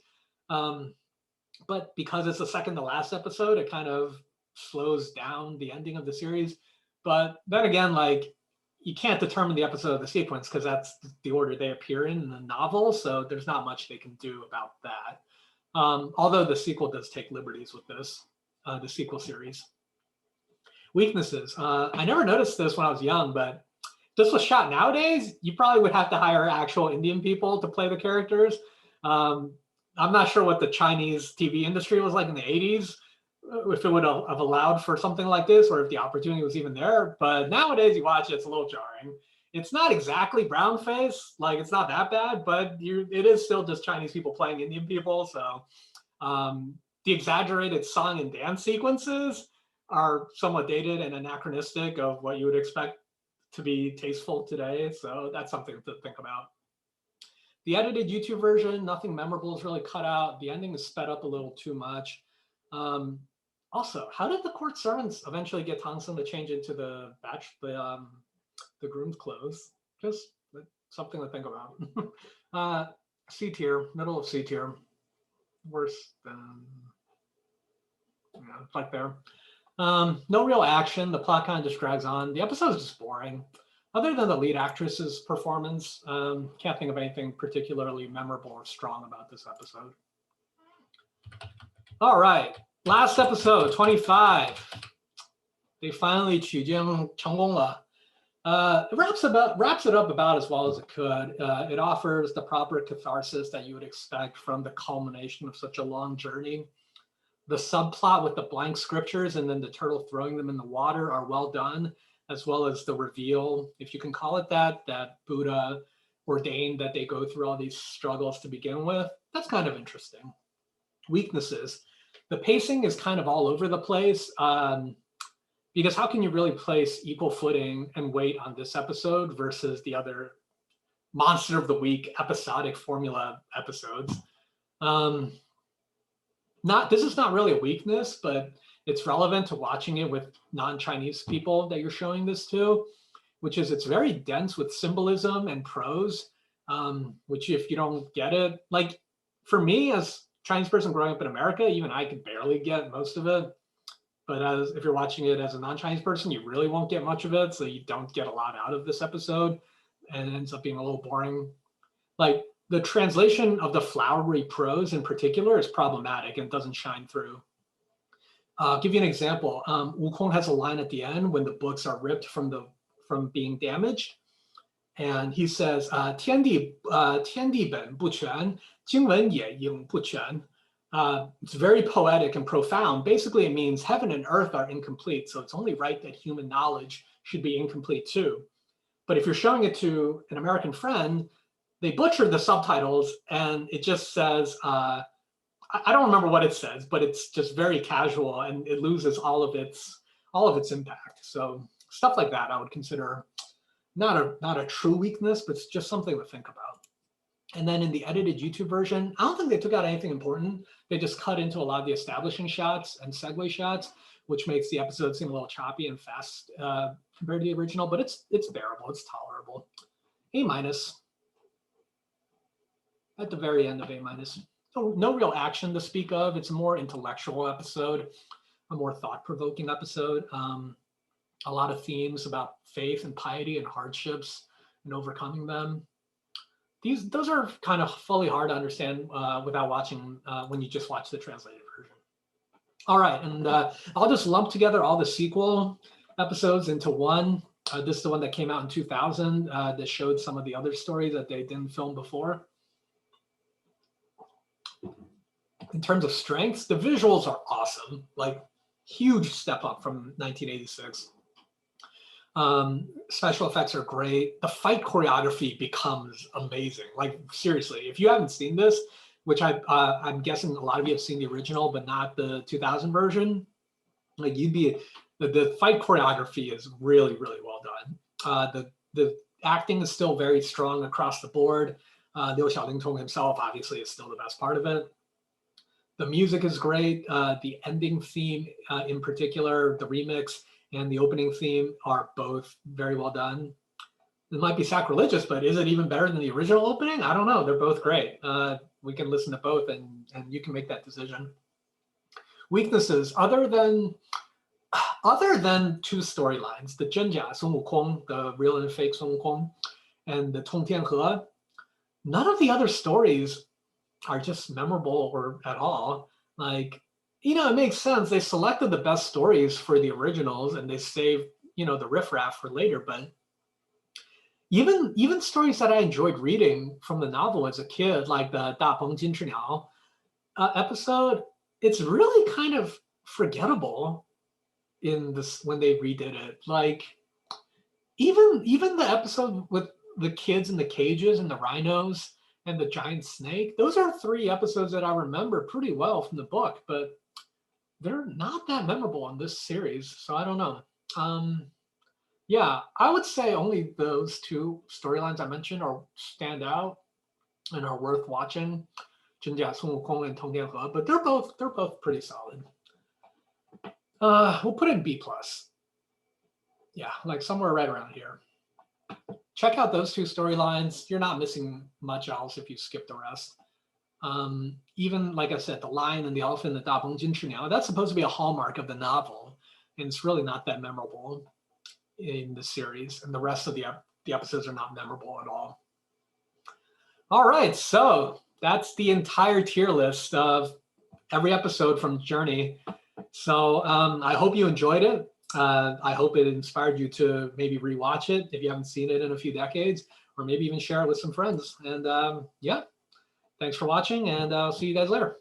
But because it's the second to last episode, it kind of slows down the ending of the series. But then again, like, you can't determine the episode of the sequence because that's the order they appear in the novel. So there's not much they can do about that. Although the sequel does take liberties with this, the sequel series. Weaknesses. I never noticed this when I was young, but this was shot nowadays. You probably would have to hire actual Indian people to play the characters. I'm not sure what the Chinese TV industry was like in the 80s. If it would have allowed for something like this or if the opportunity was even there. But nowadays you watch it, it's a little jarring. It's not exactly brown face, like it's not that bad, but it is still just Chinese people playing Indian people. So the exaggerated song and dance sequences are somewhat dated and anachronistic of what you would expect to be tasteful today. So that's something to think about. The edited YouTube version, nothing memorable is really cut out. The ending is sped up a little too much. Also, how did the court servants eventually get Tongsung to change into the groom's clothes? Just something to think about. C tier, middle of C tier. Worse than, it's like there. No real action. The plot kind of just drags on. The episode is just boring. Other than the lead actress's performance, can't think of anything particularly memorable or strong about this episode. All right, last episode, 25. They finally 取经成功了. It wraps it up about as well as it could. It offers the proper catharsis that you would expect from the culmination of such a long journey. The subplot with the blank scriptures and then the turtle throwing them in the water are well done, as well as the reveal, if you can call it that Buddha ordained that they go through all these struggles to begin with. That's kind of interesting. Weaknesses. The pacing is kind of all over the place. Because how can you really place equal footing and weight on this episode versus the other Monster of the Week episodic formula episodes? This is not really a weakness, but it's relevant to watching it with non-Chinese people that you're showing this to, which is it's very dense with symbolism and prose, which if you don't get it, like for me as a Chinese person growing up in America, even I could barely get most of it. But if you're watching it as a non-Chinese person, you really won't get much of it. So you don't get a lot out of this episode and it ends up being a little boring. Like the translation of the flowery prose in particular is problematic and doesn't shine through. I'll give you an example. Wukong has a line at the end when the books are ripped from being damaged. And he says, 天地本不全，经文也应不全. It's very poetic and profound. Basically, it means heaven and earth are incomplete. So it's only right that human knowledge should be incomplete too. But if you're showing it to an American friend, they butchered the subtitles and it just says, I don't remember what it says, but it's just very casual and it loses all of its impact. So stuff like that I would consider not a true weakness, but it's just something to think about. And then in the edited YouTube version, I don't think they took out anything important. They just cut into a lot of the establishing shots and segue shots, which makes the episode seem a little choppy and fast compared to the original, but it's bearable, it's tolerable. A-. At the very end of A-. No real action to speak of. It's a more intellectual episode, a more thought-provoking episode. A lot of themes about faith and piety and hardships and overcoming them. Those are kind of fully hard to understand without watching when you just watch the translated version. All right, and I'll just lump together all the sequel episodes into one. This is the one that came out in 2000 that showed some of the other stories that they didn't film before. In terms of strengths, the visuals are awesome, like huge step up from 1986. Special effects are great. The fight choreography becomes amazing. Like seriously, if you haven't seen this, which I'm guessing a lot of you have seen the original, but not the 2000 version, like the fight choreography is really, really well done. The acting is still very strong across the board. Liu Xiaolingtong himself obviously is still the best part of it. The music is great. The ending theme in particular, the remix and the opening theme are both very well done. It might be sacrilegious, but is it even better than the original opening? I don't know. They're both great. We can listen to both and you can make that decision. Weaknesses, other than two storylines, the Zhenjia Sun Wukong, the real and fake Sun Wukong, and the Tong Tianhe, none of the other stories are just memorable or at all. Like, you know, it makes sense. They selected the best stories for the originals and they saved, you know, the riffraff for later. But even stories that I enjoyed reading from the novel as a kid, like the Da Peng Jin Chi Niao episode, it's really kind of forgettable in this when they redid it. Like even the episode with the kids in the cages and the rhinos and the giant snake, those are 3 episodes that I remember pretty well from the book, but they're not that memorable in this series. So I don't know. Yeah, I would say only those 2 storylines I mentioned stand out and are worth watching. Zhenjia Sun Wukong and Tong Tianhe, but they're both pretty solid. We'll put in B+. Yeah, like somewhere right around here. Check out those 2 storylines. You're not missing much else if you skip the rest. Even like I said, the lion and the elephant, the Da Peng Jin Chi Niao, that's supposed to be a hallmark of the novel. and it's really not that memorable in the series, and the rest of the episodes are not memorable at all. All right, so that's the entire tier list of every episode from Journey. So I hope you enjoyed it. I hope it inspired you to maybe rewatch it if you haven't seen it in a few decades, or maybe even share it with some friends. And yeah, thanks for watching, and I'll see you guys later.